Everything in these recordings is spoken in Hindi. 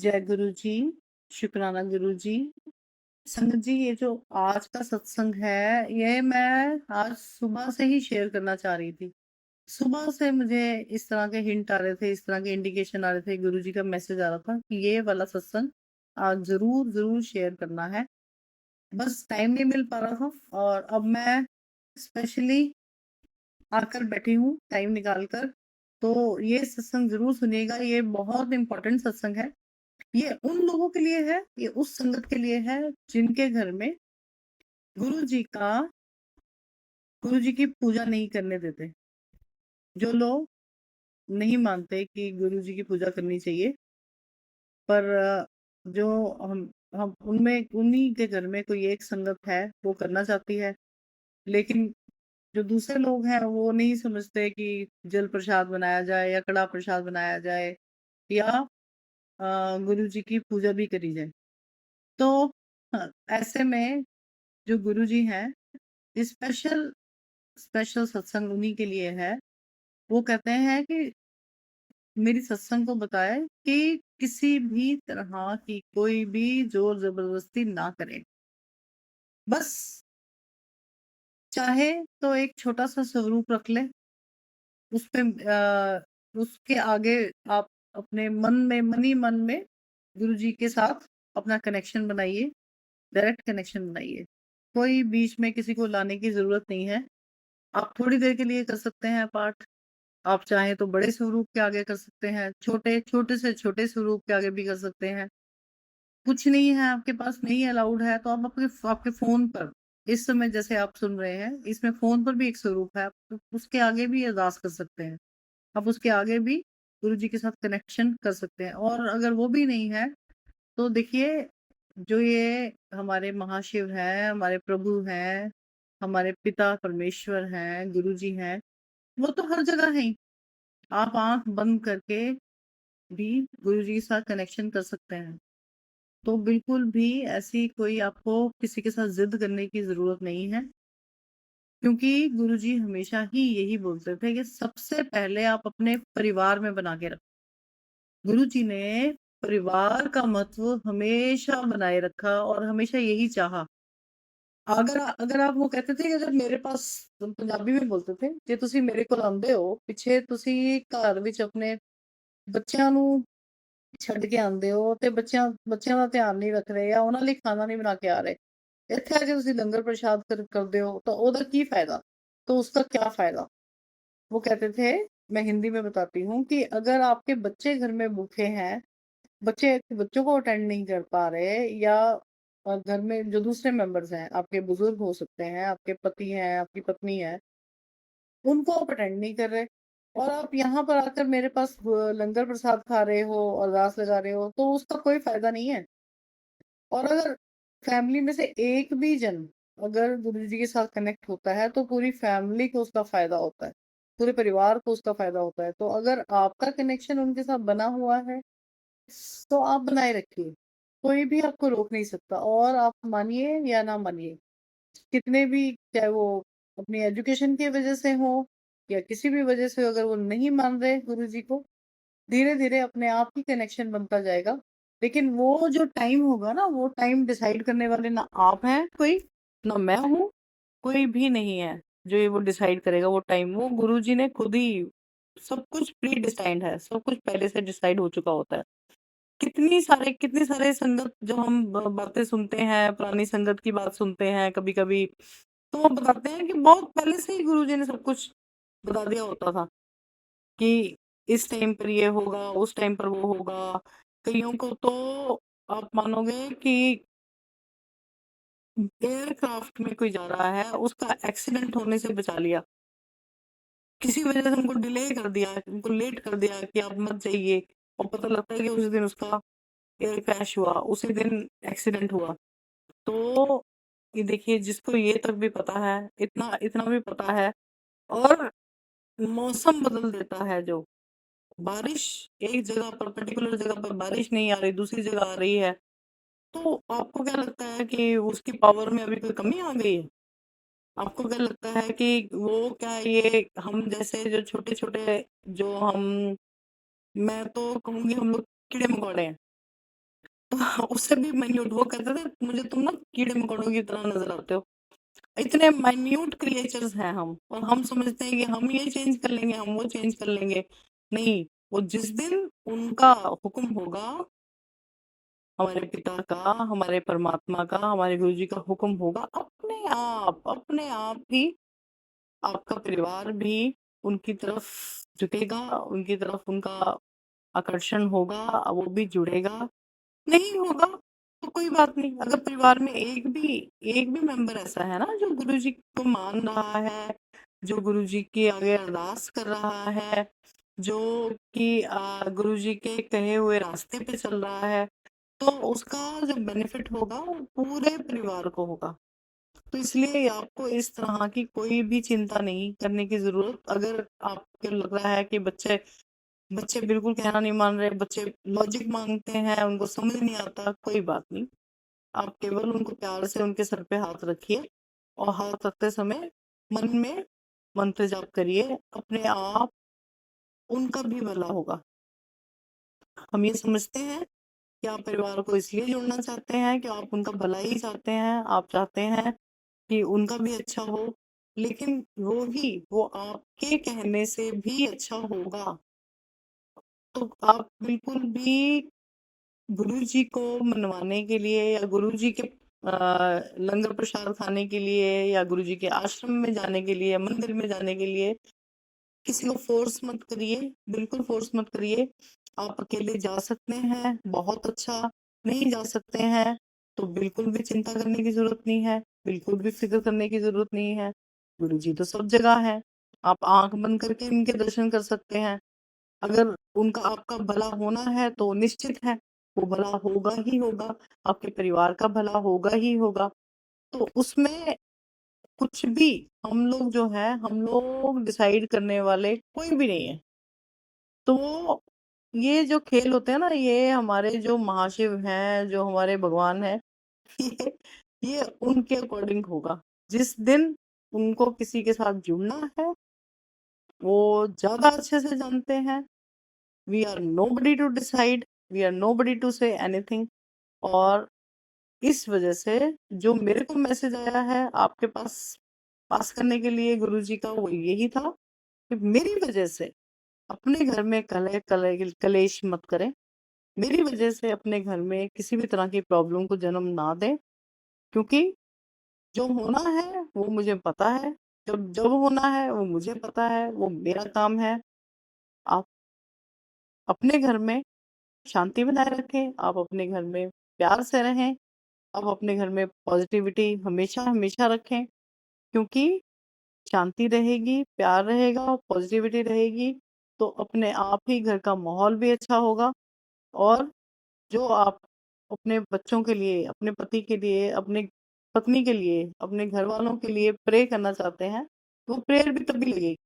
जय गुरु जी, शुक्राना गुरु जी। संगत जी, ये जो आज का सत्संग है, ये मैं आज सुबह से ही शेयर करना चाह रही थी। सुबह से मुझे इस तरह के हिंट आ रहे थे, इस तरह के इंडिकेशन आ रहे थे, गुरु जी का मैसेज आ रहा था कि ये वाला सत्संग आज ज़रूर शेयर करना है। बस टाइम नहीं मिल पा रहा था और अब मैं स्पेशली आकर बैठी हूँ टाइम निकाल कर। तो ये सत्संग ज़रूर सुनिएगा, ये बहुत इम्पोर्टेंट सत्संग है। ये उन लोगों के लिए है, ये उस संगत के लिए है जिनके घर में गुरु जी का गुरु जी की पूजा नहीं करने देते। जो लोग नहीं मानते कि गुरु जी की पूजा करनी चाहिए, पर जो हम उनमें उन्हीं के घर में कोई एक संगत है वो करना चाहती है, लेकिन जो दूसरे लोग हैं वो नहीं समझते कि जल प्रसाद बनाया जाए या कड़ा प्रसाद बनाया जाए या गुरु जी की पूजा भी करी जाए। तो ऐसे में जो गुरु जी हैं, स्पेशल स्पेशल सत्संग उन्हीं के लिए है। वो कहते हैं कि मेरी सत्संग को बताए कि किसी भी तरह की कोई भी जोर जबरदस्ती ना करें। बस चाहे तो एक छोटा सा स्वरूप रख ले, उसपे उसके आगे आप अपने मन में मन में गुरु जी के साथ अपना कनेक्शन बनाइए, डायरेक्ट कनेक्शन बनाइए। कोई बीच में किसी को लाने की जरूरत नहीं है। आप थोड़ी देर के लिए कर सकते हैं पाठ। आप चाहें तो बड़े स्वरूप के आगे कर सकते हैं, छोटे से छोटे स्वरूप के आगे भी कर सकते हैं। कुछ नहीं है आपके पास, नहीं अलाउड है, तो आप आपके फोन पर इस समय जैसे आप सुन रहे हैं, इसमें फोन पर भी एक स्वरूप है, आप उसके आगे भी अरदास कर सकते हैं। आप उसके आगे भी गुरु जी के साथ कनेक्शन कर सकते हैं। और अगर वो भी नहीं है तो देखिए, जो ये हमारे महाशिव हैं, हमारे प्रभु हैं, हमारे पिता परमेश्वर हैं, गुरु जी हैं, वो तो हर जगह है। आप आंख बंद करके भी गुरु जी के साथ कनेक्शन कर सकते हैं। तो बिल्कुल भी ऐसी कोई आपको किसी के साथ जिद करने की जरूरत नहीं है, क्योंकि गुरु जी हमेशा ही यही बोलते थे कि सबसे पहले आप अपने परिवार में बना के रखो। गुरु जी ने परिवार का महत्व हमेशा बनाए रखा और हमेशा यही चाहा। अगर अगर आप वो कहते थे कि अगर मेरे पास, पंजाबी में बोलते थे, जे तुसी मेरे कोल आंदे हो, पिछे तुसी घर विच अपने ਬੱਚਿਆਂ ਨੂੰ ਛੱਡ ਕੇ ਆਉਂਦੇ ਹੋ ਤੇ ਬੱਚਿਆਂ ਦਾ ਧਿਆਨ ਨਹੀਂ ਰੱਖ ਰਹੇ ਜਾਂ ਉਹਨਾਂ ਲਈ ਖਾਣਾ ਨਹੀਂ ਬਣਾ ਕੇ ਆ ਰਹੇ, ਇੱਥੇ ਆ ਕੇ ਤੁਸੀਂ ਲੰਗਰ प्रसाद करते हो, तो ਉਹਦਾ ਕੀ फायदा, तो उसका क्या फायदा। वो कहते थे, मैं हिंदी में बताती हूँ, कि अगर आपके बच्चे घर में भूखे हैं, बच्चों को अटेंड नहीं कर पा रहे, या घर में जो दूसरे मेंबर्स हैं, आपके बुजुर्ग हो सकते हैं, आपके पति हैं, आपकी पत्नी है, उनको आप अटेंड नहीं कर रहे, और आप यहाँ पर आकर मेरे पास लंगर प्रसाद खा रहे हो, अरदास लगा रहे हो, तो उसका कोई फायदा नहीं है। और अगर फैमिली में से एक भी जन अगर गुरु जी के साथ कनेक्ट होता है, तो पूरी फैमिली को उसका फायदा होता है, पूरे परिवार को उसका फायदा होता है। तो अगर आपका कनेक्शन उनके साथ बना हुआ है, तो आप बनाए रखिए, कोई भी आपको रोक नहीं सकता। और आप मानिए या ना मानिए, कितने भी, चाहे वो अपनी एजुकेशन की वजह से हो या किसी भी वजह से, अगर वो नहीं मान रहे गुरु जी को, धीरे धीरे अपने आप ही कनेक्शन बनता जाएगा। लेकिन वो जो टाइम होगा ना, वो टाइम डिसाइड करने वाले ना आप हैं कोई, ना मैं हूँ, कोई भी नहीं है जो ये वो डिसाइड करेगा वो टाइम। वो गुरु जी ने खुद ही, सब कुछ प्री डिसाइड है, सब कुछ पहले से डिसाइड हो चुका होता है। कितनी सारे संगत जो हम बातें सुनते हैं, पुरानी संगत की बात सुनते हैं कभी कभी, तो वो बताते हैं कि बहुत पहले से ही गुरु जी ने सब कुछ बता दिया होता था कि इस टाइम पर ये होगा, उस टाइम पर वो होगा। कईयों को तो आप मानोगे कि एयरक्राफ्ट में कोई जा रहा है, उसका एक्सीडेंट होने से बचा लिया, किसी वजह से उनको डिले कर दिया, उनको लेट कर दिया कि आप मत जाइए, और पता लगता है कि उस दिन उसका एयर क्रैश हुआ, उसी दिन एक्सीडेंट हुआ। तो ये देखिए, जिसको ये तक भी पता है, इतना इतना भी पता है, और मौसम बदल देता है, जो बारिश एक जगह पर, पर्टिकुलर जगह पर बारिश नहीं आ रही, दूसरी जगह आ रही है, तो आपको क्या लगता है कि उसकी पावर में अभी कोई कमी आ गई है? आपको क्या लगता है कि वो, क्या ये हम जैसे जो छोटे छोटे, जो हम, मैं तो कहूंगी हम लोग कीड़े मकोड़े हैं, तो उससे भी माइन्यूट वो कहते थे, मुझे तुम ना कीड़े-मकोड़ों की तरह नज़र आते हो। इतने माइन्यूट क्रिएचर्स हैं हम, और हम समझते हैं कि हम ये चेंज कर लेंगे, हम वो चेंज कर लेंगे। नहीं, वो जिस दिन उनका हुक्म होगा, हमारे पिता का, हमारे परमात्मा का, हमारे गुरुजी का हुक्म होगा, अपने आप ही आपका परिवार भी उनकी तरफ झुकेगा, उनकी तरफ उनका आकर्षण होगा, वो भी जुड़ेगा। नहीं होगा तो कोई बात नहीं। अगर परिवार में एक भी मेंबर ऐसा है ना जो गुरुजी को मान रहा है, जो गुरुजी के आगे अरदास कर रहा है, जो कि गुरुजी के कहे हुए रास्ते पे चल रहा है, तो उसका जो बेनिफिट होगा वो पूरे परिवार को होगा। तो इसलिए आपको इस तरह की कोई भी चिंता नहीं करने की जरूरत। अगर आपको लग रहा है कि बच्चे बच्चे बिल्कुल कहना नहीं मान रहे, बच्चे लॉजिक मांगते हैं, उनको समझ नहीं आता, कोई बात नहीं। आप केवल उनको प्यार से उनके सर पे हाथ रखिए, और हाथ रखते समय मन में मंत्र जाप करिए, अपने आप उनका भी भला होगा। हम ये समझते हैं कि आप परिवार को इसलिए जोड़ना चाहते हैं कि आप उनका भला ही चाहते हैं, आप चाहते हैं कि उनका भी अच्छा हो, लेकिन वो आपके कहने से भी अच्छा होगा। तो आप बिल्कुल भी गुरुजी को मनवाने के लिए, या गुरुजी के लंगर प्रसाद खाने के लिए, या गुरुजी के आश्रम में जाने के लिए, या मंदिर में जाने के लिए किसी को फोर्स मत करिए, बिल्कुल फोर्स मत करिए। आप अकेले जा सकते हैं, बहुत अच्छा। नहीं जा सकते हैं तो बिल्कुल भी चिंता करने की जरूरत नहीं है, बिल्कुल भी फिक्र करने की जरूरत नहीं है। गुरुजी तो सब जगह है, आप आंख बंद करके इनके दर्शन कर सकते हैं। अगर उनका आपका भला होना है तो निश्चित है वो भला होगा ही होगा, आपके परिवार का भला होगा ही होगा। तो उसमें कुछ भी हम लोग जो है, हम लोग डिसाइड करने वाले कोई भी नहीं है। तो ये जो खेल होते हैं ना, ये हमारे जो महाशिव हैं, जो हमारे भगवान हैं, ये ये उनके अकॉर्डिंग होगा। जिस दिन उनको किसी के साथ जुड़ना है, वो ज्यादा अच्छे से जानते हैं। We are nobody to decide, we are nobody to say anything. और इस वजह से जो मेरे को मैसेज आया है आपके पास पास करने के लिए गुरुजी का, वो यही था कि मेरी वजह से अपने घर में कलेश मत करें। मेरी वजह से अपने घर में किसी भी तरह की प्रॉब्लम को जन्म ना दें, क्योंकि जो होना है वो मुझे पता है। जब जब होना है वो मुझे पता है, वो मेरा काम है। आप अपने घर में शांति बनाए रखें, आप अपने घर में प्यार से रहें, आप अपने घर में पॉजिटिविटी हमेशा हमेशा रखें। क्योंकि शांति रहेगी, प्यार रहेगा, पॉजिटिविटी रहेगी, तो अपने आप ही घर का माहौल भी अच्छा होगा। और जो आप अपने बच्चों के लिए, अपने पति के लिए, अपने पत्नी के लिए, अपने घर वालों के लिए प्रे करना चाहते हैं, वो प्रेयर भी तभी लगेगी,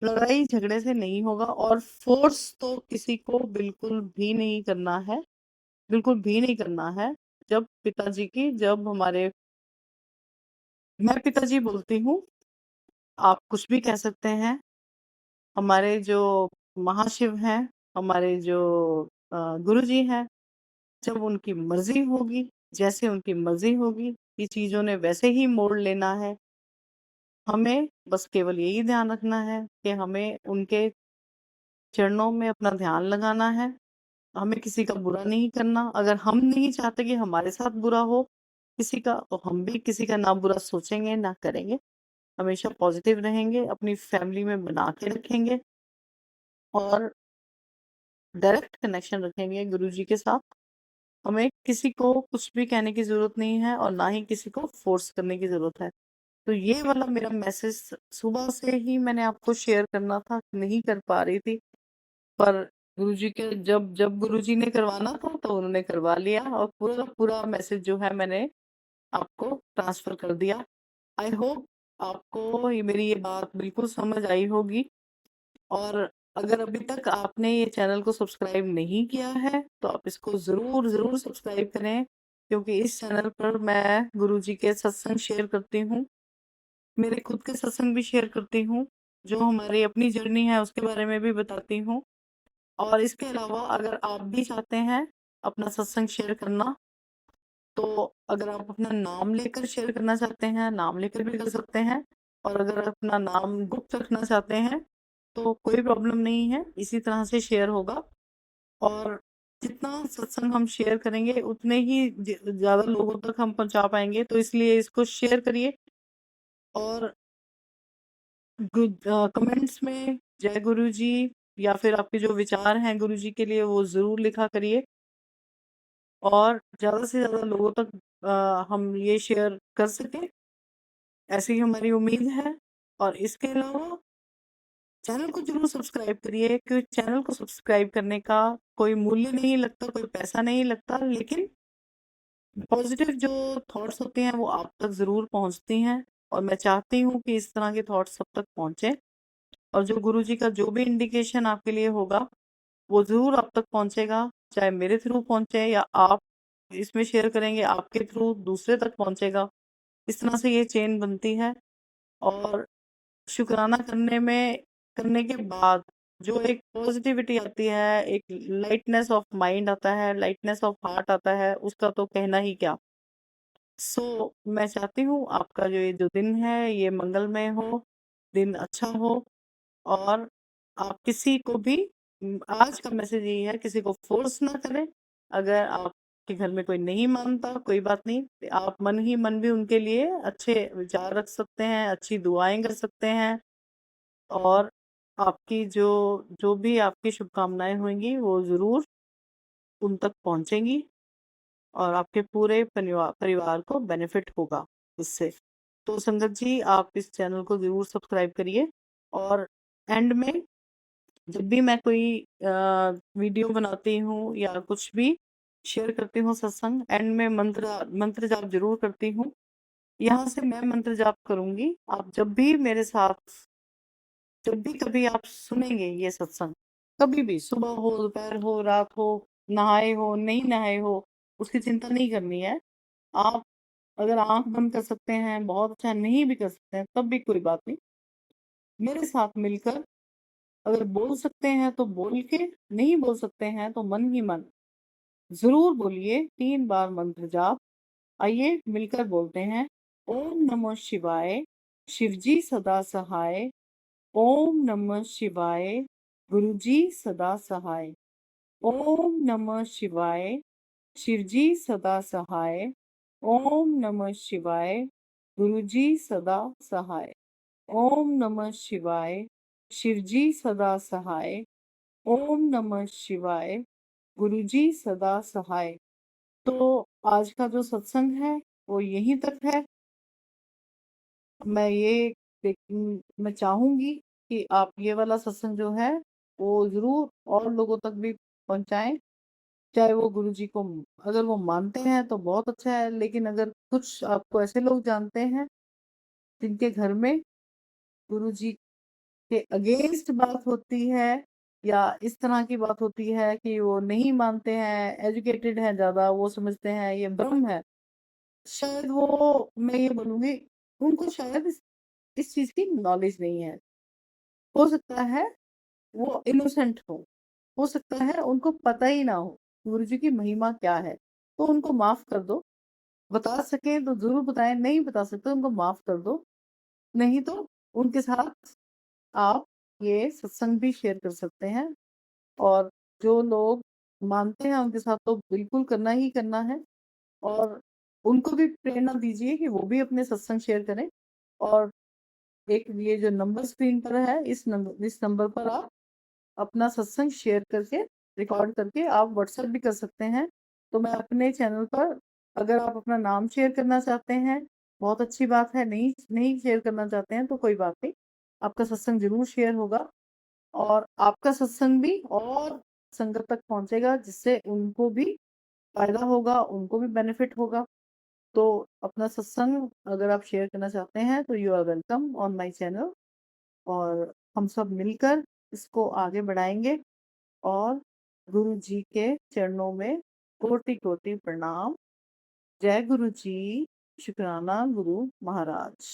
लड़ाई झगड़े से नहीं होगा। और फोर्स तो किसी को बिल्कुल भी नहीं करना है, बिल्कुल भी नहीं करना है। जब हमारे, मैं पिताजी बोलती हूँ, आप कुछ भी कह सकते हैं। हमारे जो महाशिव हैं, हमारे जो गुरुजी हैं, जब उनकी मर्जी होगी, जैसे उनकी मर्जी होगी, ये चीजों ने वैसे ही मोड़ लेना है। हमें बस केवल यही ध्यान रखना है कि हमें उनके चरणों में अपना ध्यान लगाना है। हमें किसी का बुरा नहीं करना। अगर हम नहीं चाहते कि हमारे साथ बुरा हो किसी का, तो हम भी किसी का ना बुरा सोचेंगे ना करेंगे। हमेशा पॉजिटिव रहेंगे, अपनी फैमिली में बना के रखेंगे, और डायरेक्ट कनेक्शन रखेंगे गुरुजी के साथ। हमें किसी को कुछ भी कहने की ज़रूरत नहीं है, और ना ही किसी को फ़ोर्स करने की ज़रूरत है। तो ये वाला मेरा मैसेज सुबह से ही मैंने आपको शेयर करना था, नहीं कर पा रही थी। पर गुरुजी के जब जब गुरुजी ने करवाना था तो उन्होंने करवा लिया, और पूरा का पूरा मैसेज जो है मैंने आपको ट्रांसफ़र कर दिया। आई होप आपको मेरी ये बात बिल्कुल समझ आई होगी। और अगर अभी तक आपने ये चैनल को सब्सक्राइब नहीं किया है तो आप इसको ज़रूर ज़रूर सब्सक्राइब करें, क्योंकि इस चैनल पर मैं गुरुजी के सत्संग शेयर करती हूँ, मेरे खुद के सत्संग भी शेयर करती हूँ, जो हमारी अपनी जर्नी है उसके बारे में भी बताती हूँ। और इसके अलावा अगर आप भी चाहते हैं, अपना सत्संग शेयर करना। तो अगर आप अपना नाम लेकर शेयर करना चाहते हैं, नाम लेकर भी कर सकते हैं, और अगर अपना नाम गुप्त रखना चाहते हैं, तो कोई प्रॉब्लम नहीं है, इसी तरह से शेयर होगा। और जितना सत्संग हम शेयर करेंगे उतने ही ज़्यादा लोगों तक हम पहुँचा पाएँगे, तो इसलिए इसको शेयर करिए। और कमेंट्स में जय गुरु जी या फिर आपके जो विचार हैं गुरु जी के लिए वो ज़रूर लिखा करिए, और ज़्यादा से ज़्यादा लोगों तक हम ये शेयर कर सकें, ऐसी ही हमारी उम्मीद है। और इसके अलावा चैनल को ज़रूर सब्सक्राइब करिए, क्योंकि चैनल को सब्सक्राइब करने का कोई मूल्य नहीं लगता, कोई पैसा नहीं लगता, लेकिन पॉजिटिव जो थॉट्स होते हैं वो आप तक ज़रूर पहुँचती हैं, और मैं चाहती हूँ कि इस तरह के थॉट्स सब तक पहुँचे, और जो गुरुजी का जो भी इंडिकेशन आपके लिए होगा वो ज़रूर आप तक पहुँचेगा, चाहे मेरे थ्रू पहुँचे या आप इसमें शेयर करेंगे आपके थ्रू दूसरे तक पहुँचेगा। इस तरह से ये चेन बनती है, और शुक्राना करने के बाद जो एक पॉजिटिविटी आती है, एक लाइटनेस ऑफ माइंड आता है, लाइटनेस ऑफ हार्ट आता है, उसका तो कहना ही क्या। मैं चाहती हूँ आपका जो ये जो दिन है ये मंगलमय हो, दिन अच्छा हो, और आप किसी को भी आज का मैसेज यही है, किसी को फोर्स ना करें। अगर आपके घर में कोई नहीं मानता, कोई बात नहीं, आप मन ही मन भी उनके लिए अच्छे विचार रख सकते हैं, अच्छी दुआएं कर सकते हैं, और आपकी जो जो भी आपकी शुभकामनाएं होंगी वो ज़रूर उन तक पहुंचेंगी, और आपके पूरे परिवार को बेनिफिट होगा इससे। तो संगत जी, आप इस चैनल को ज़रूर सब्सक्राइब करिए, और एंड में जब भी मैं कोई वीडियो बनाती हूँ या कुछ भी शेयर करती हूँ सत्संग, एंड में मंत्र जाप ज़रूर करती हूँ। यहाँ से मैं मंत्र जाप करूँगी, आप जब भी मेरे साथ, जब भी कभी आप सुनेंगे ये सत्संग, कभी भी सुबह हो, दोपहर हो, रात हो, नहाए हो, नहीं नहाए हो, उसकी चिंता नहीं करनी है। आप अगर आँख बंद कर सकते हैं, बहुत अच्छा है, नहीं भी कर सकते हैं, तब भी कोई बात नहीं। मेरे साथ मिलकर अगर बोल सकते हैं तो बोल के, नहीं बोल सकते हैं तो मन ही मन ज़रूर बोलिए 3 बार मंत्र जाप। आइए मिलकर बोलते हैं। ओम नमः शिवाय, शिवजी सदा सहाय। ओम नमः शिवाय, गुरुजी सदा सहाय। ओम नमः शिवाय, शिवजी सदा सहाय। ओम नमः शिवाय, गुरुजी सदा सहाय। ओम नमः शिवाय, शिवजी सदा सहाय। ओम नमः शिवाय, गुरुजी सदा सहाय। तो आज का जो सत्संग है वो यहीं तक है। मैं ये मैं चाहूंगी कि आप ये वाला सत्संग जो है वो जरूर और लोगों तक भी पहुंचाएं, चाहे वो गुरुजी को अगर वो मानते हैं तो बहुत अच्छा है, लेकिन अगर कुछ आपको ऐसे लोग जानते हैं जिनके घर में गुरुजी के अगेंस्ट बात होती है, या इस तरह की बात होती है कि वो नहीं मानते हैं, एजुकेटेड हैं ज़्यादा, वो समझते हैं ये भ्रम है, शायद वो, मैं ये बोलूँगी, उनको शायद इस चीज़ की नॉलेज नहीं है। हो सकता है वो इनोसेंट हो सकता है उनको पता ही ना हो गुरुजी की महिमा क्या है, तो उनको माफ़ कर दो। बता सकें तो ज़रूर बताएँ, नहीं बता सकते उनको माफ़ कर दो। नहीं तो उनके साथ आप ये सत्संग भी शेयर कर सकते हैं, और जो लोग मानते हैं उनके साथ तो बिल्कुल करना ही करना है, और उनको भी प्रेरणा दीजिए कि वो भी अपने सत्संग शेयर करें। और एक ये जो नंबर स्क्रीन पर है, इस नंबर पर आप अपना सत्संग शेयर करके, रिकॉर्ड करके आप व्हाट्सएप भी कर सकते हैं। तो मैं अपने चैनल पर, अगर आप अपना नाम शेयर करना चाहते हैं, बहुत अच्छी बात है, नहीं नहीं शेयर करना चाहते हैं तो कोई बात नहीं, आपका सत्संग ज़रूर शेयर होगा, और आपका सत्संग भी और संगत तक पहुँचेगा, जिससे उनको भी फ़ायदा होगा, उनको भी बेनिफिट होगा। तो अपना सत्संग अगर आप शेयर करना चाहते हैं तो you are welcome on my channel, और हम सब मिलकर इसको आगे बढ़ाएंगे। और गुरु जी के चरणों में कोटि-कोटि प्रणाम। जय गुरु जी, शुक्राना गुरु महाराज।